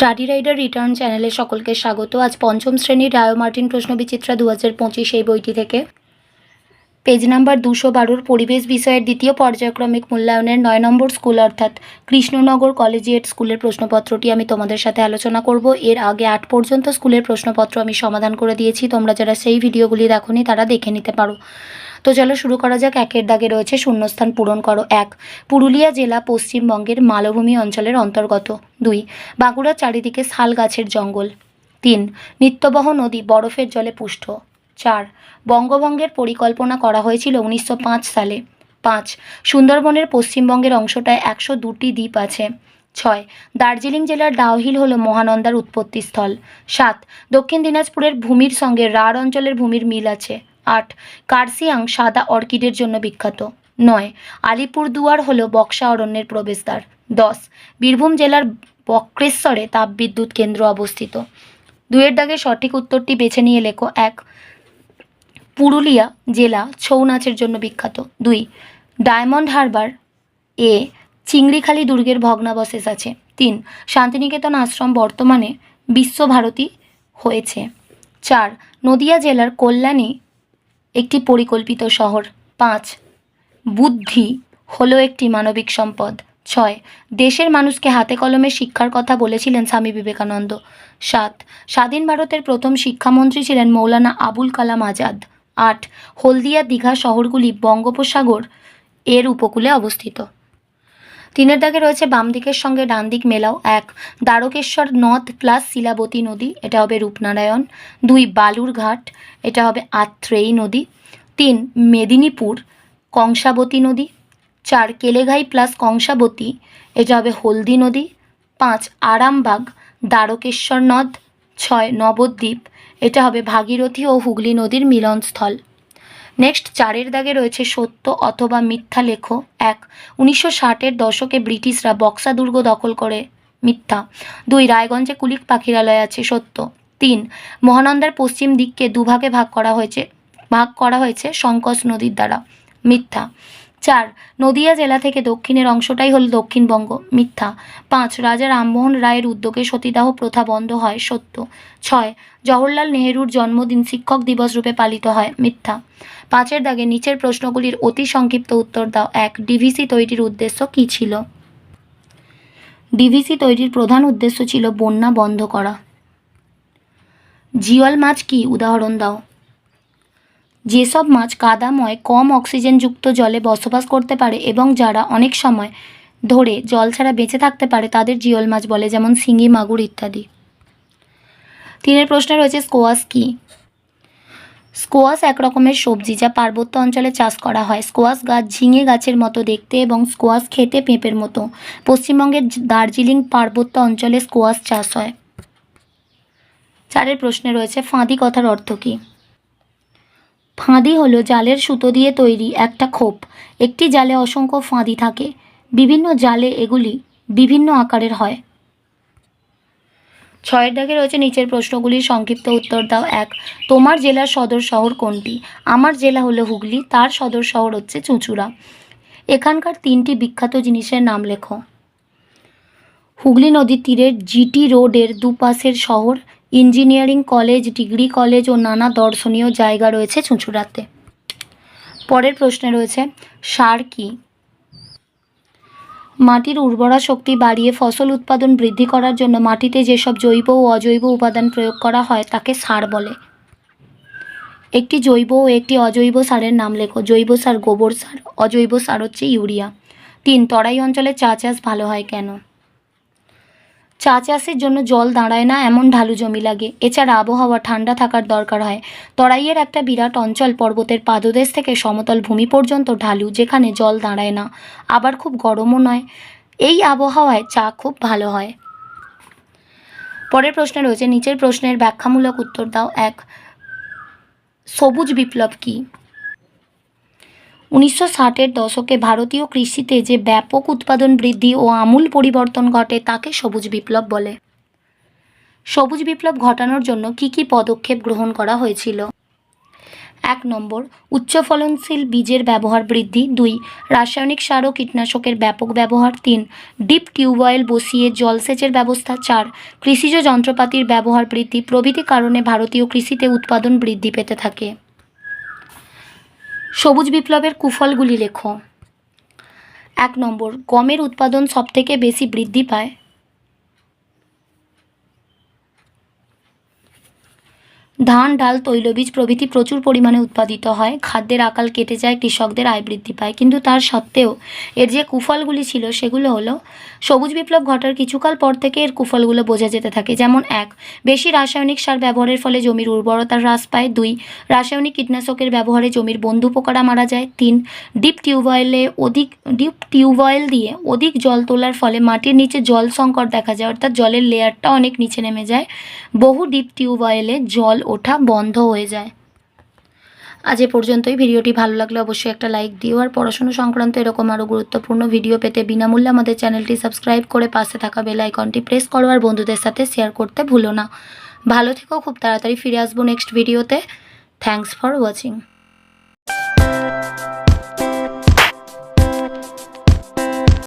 Study rider return চ্যানেলে সকলকে স্বাগত। আজ পঞ্চম শ্রেণীর রায় মার্টিন প্রশ্নবিচিত্রা 2025 এই বইটি থেকে পেজ নাম্বার 212 পরিবেশ বিষয়ের দ্বিতীয় পর্যায়ক্রমিক মূল্যায়নের 9 নম্বর স্কুল অর্থাৎ কৃষ্ণনগর কলেজিয়েট স্কুলের প্রশ্নপত্রটি আমি তোমাদের সাথে আলোচনা করব। এর আগে 8 পর্যন্ত স্কুলের প্রশ্নপত্র আমি সমাধান করে দিয়েছি, তোমরা যারা সেই ভিডিওগুলি দেখোনি তারা দেখে নিতে পারো। তো চলো শুরু করা যাক। একের দাগে রয়েছে শূন্যস্থান পূরণ করো। 1. পুরুলিয়া জেলা পশ্চিমবঙ্গের মালভূমি অঞ্চলের অন্তর্গত। 2. বাঁকুড়ার চারিদিকে শাল গাছের জঙ্গল। 3. নিত্যবহ নদী বরফের জলে পুষ্ট। 4. বঙ্গভঙ্গের পরিকল্পনা করা হয়েছিল 1905 সালে। 5. সুন্দরবনের পশ্চিমবঙ্গের অংশটায় 102টি দ্বীপ আছে। 6. দার্জিলিং জেলার ডাউহিল হল মহানন্দার উৎপত্তিস্থল। 7. দক্ষিণ দিনাজপুরের ভূমির সঙ্গে রাঢ় অঞ্চলের ভূমির মিল আছে। 8. কার্সিয়াং সাদা অর্কিডের জন্য বিখ্যাত। 9. আলিপুরদুয়ার হল বক্সা অরণ্যের প্রবেশদ্বার। 10. বীরভূম জেলার বক্রেশ্বরে তাপবিদ্যুৎ কেন্দ্র অবস্থিত। 2 দাগে সঠিক উত্তরটি বেছে নিয়ে লেখো। 1. পুরুলিয়া জেলা ছৌ নাচের জন্য বিখ্যাত। 2. ডায়মন্ড হারবার এ চিংড়িখালি দুর্গের ভগ্নাবশেষ আছে। 3. শান্তিনিকেতন আশ্রম বর্তমানে বিশ্বভারতী হয়েছে। 4. নদিয়া জেলার কল্যাণী একটি পরিকল্পিত শহর। 5. বুদ্ধি হলো একটি মানবিক সম্পদ। 6. দেশের মানুষকে হাতে কলমে শিক্ষার কথা বলেছিলেন স্বামী বিবেকানন্দ। 7. স্বাধীন ভারতের প্রথম শিক্ষামন্ত্রী ছিলেন মৌলানা আবুল কালাম আজাদ। 8. হলদিয়া দীঘা শহরগুলি বঙ্গোপসাগর এর উপকূলে অবস্থিত। 3 দাগে রয়েছে বাম দিকের সঙ্গে ডান দিক মেলাও। 1. দ্বারকেশ্বর নদ প্লাস শিলাবতী নদী, এটা হবে রূপনারায়ণ। 2. বালুরঘাট, এটা হবে আত্রেয়ী নদী। 3. মেদিনীপুর কংসাবতী নদী। 4. কেলেঘাই প্লাস কংসাবতী, এটা হবে হলদি নদী। 5. আরামবাগ দ্বারকেশ্বর নদ। 6. নবদ্বীপ, এটা হবে ভাগীরথী ও হুগলি নদীর মিলনস্থল। নেক্সট 4 দাগে রয়েছে সত্য অথবা মিথ্যা লেখো। 1. 1960-এর দশকে ব্রিটিশরা বক্সা দুর্গ দখল করে। মিথ্যা। 2. রায়গঞ্জে কুলিক পাখিরালয় আছে। সত্য। 3. মহানন্দার পশ্চিম দিককে দুভাগে ভাগ করা হয়েছে সংকোচ নদীর দ্বারা। মিথ্যা। 4. নদিয়া জেলা থেকে দক্ষিণের অংশটাই হল দক্ষিণবঙ্গ। মিথ্যা। 5. রাজা রামমোহন রায়ের উদ্যোগে সতীদাহ প্রথা বন্ধ হয়। সত্য। 6. জওহরলাল নেহরুর জন্মদিন শিক্ষক দিবস রূপে পালিত হয়। মিথ্যা। 5 দাগে নিচের প্রশ্নগুলির অতি সংক্ষিপ্ত উত্তর দাও। 1. ডিভিসি তৈরির উদ্দেশ্য কী ছিল? ডিভিসি তৈরির প্রধান উদ্দেশ্য ছিল বন্যা বন্ধ করা। জিওল মাছ কি? উদাহরণ দাও। যেসব মাছ কাদাময় কম অক্সিজেনযুক্ত জলে বসবাস করতে পারে এবং যারা অনেক সময় ধরে জল ছাড়া বেঁচে থাকতে পারে তাদের জিওল মাছ বলে, যেমন শিঙি, মাগুর ইত্যাদি। 3 প্রশ্নে রয়েছে স্কোয়াশ কি? স্কোয়াশ এক রকমের সবজি যা পার্বত্য অঞ্চলে চাষ করা হয়। স্কোয়াশ গাছ ঝিঙে গাছের মতো দেখতে এবং স্কোয়াশ খেতে পেঁপের মতো। পশ্চিমবঙ্গের দার্জিলিং পার্বত্য অঞ্চলে স্কোয়াশ চাষ হয়। 4 প্রশ্নে রয়েছে ফাঁদি কথার অর্থ কী? ফাঁদি হলো জালের সুতো দিয়ে তৈরি একটা খোপ। একটি জালে অসংখ্য ফাঁদি থাকে। বিভিন্ন জালে এগুলি বিভিন্ন আকারের হয়। 6 দাগে রয়েছে নিচের প্রশ্নগুলির সংক্ষিপ্ত উত্তর দাও। 1. তোমার জেলার সদর শহর কোনটি? আমার জেলা হলো হুগলি, তার সদর শহর হচ্ছে চুঁচুড়া। এখানকার 3টি বিখ্যাত জিনিসের নাম লেখো। হুগলি নদীর তীরের জিটি রোডের দুপাশের শহর, ইঞ্জিনিয়ারিং কলেজ, ডিগ্রি কলেজ ও নানা দর্শনীয় জায়গা রয়েছে চুঁচুড়াতে। পরের প্রশ্নে রয়েছে সার কি? মাটির উর্বরা শক্তি বাড়িয়ে ফসল উৎপাদন বৃদ্ধি করার জন্য মাটিতে যেসব জৈব ও অজৈব উপাদান প্রয়োগ করা হয় তাকে সার বলে। একটি জৈব ও একটি অজৈব সারের নাম লেখো। জৈব সার গোবর সার, অজৈব সার হচ্ছে ইউরিয়া। 3. তরাই অঞ্চলে চা চাষ ভালো হয় কেন? চা চাষের জন্য জল দাঁড়ায় না এমন ঢালু জমি লাগে। এছাড়া আবহাওয়া ঠান্ডা থাকার দরকার হয়। তরাইয়ের একটা বিরাট অঞ্চল পর্বতের পাদদেশ থেকে সমতল ভূমি পর্যন্ত ঢালু, যেখানে জল দাঁড়ায় না, আবার খুব গরমও নয়। এই আবহাওয়ায় চা খুব ভালো হয়। পরের প্রশ্নে রয়েছে নিচের প্রশ্নের ব্যাখ্যামূলক উত্তর দাও। 1. সবুজ বিপ্লব কি? 1960-এর দশকে ভারতীয় কৃষিতে যে ব্যাপক উৎপাদন বৃদ্ধি ও আমূল পরিবর্তন ঘটে তাকে সবুজ বিপ্লব বলে। সবুজ বিপ্লব ঘটানোর জন্য কি কি পদক্ষেপ গ্রহণ করা হয়েছিল? 1 নম্বর, উচ্চ ফলনশীল বীজের ব্যবহার বৃদ্ধি। 2, রাসায়নিক সার ও কীটনাশকের ব্যাপক ব্যবহার। 3, ডিপ টিউবওয়েল বসিয়ে জলসেচের ব্যবস্থা। 4, কৃষিজ যন্ত্রপাতির ব্যবহার বৃদ্ধি প্রভৃতি কারণে ভারতীয় কৃষিতে উৎপাদন বৃদ্ধি পেতে থাকে। সবুজ বিপ্লবের কুফলগুলি লেখো। 1 নম্বর, গমের উৎপাদন সবথেকে বেশি বৃদ্ধি পায়। ধান, ডাল, তৈলবীজ প্রভৃতি প্রচুর পরিমাণে উৎপাদিত হয়। খাদ্যের আকাল কেটে যায়, কৃষকদের আয় বৃদ্ধি পায়। কিন্তু তার সত্ত্বেও এর যে কুফলগুলি ছিল সেগুলো হলো, সবুজ বিপ্লব ঘটার কিছুকাল পর থেকে এর কুফলগুলো বোঝা যেতে থাকে। যেমন 1, বেশি রাসায়নিক সার ব্যবহারের ফলে জমির উর্বরতা হ্রাস পায়। 2, রাসায়নিক কীটনাশকের ব্যবহারে জমির বন্ধু পোকারা মারা যায়। 3, ডিপ টিউবওয়েল দিয়ে অধিক জল তোলার ফলে মাটির নিচে জল সংকট দেখা যায়, অর্থাৎ জলের লেয়ারটা অনেক নিচে নেমে যায়। বহু ডিপ টিউবওয়েলে জল ওঠা বন্ধ হয়ে যায়। আজ এ পর্যন্তই। ভিডিওটি ভালো লাগলে অবশ্যই একটা লাইক দিও, আর পড়াশোনা সংক্রান্ত এরকম আরও গুরুত্বপূর্ণ ভিডিও পেতে বিনামূল্যে আমাদের চ্যানেলটি সাবস্ক্রাইব করে পাশে থাকা বেল আইকনটি প্রেস করো, আর বন্ধুদের সাথে শেয়ার করতে ভুলো না। ভালো থেকো, খুব তাড়াতাড়ি ফিরে আসবো নেক্সট ভিডিওতে। Thanks for watching.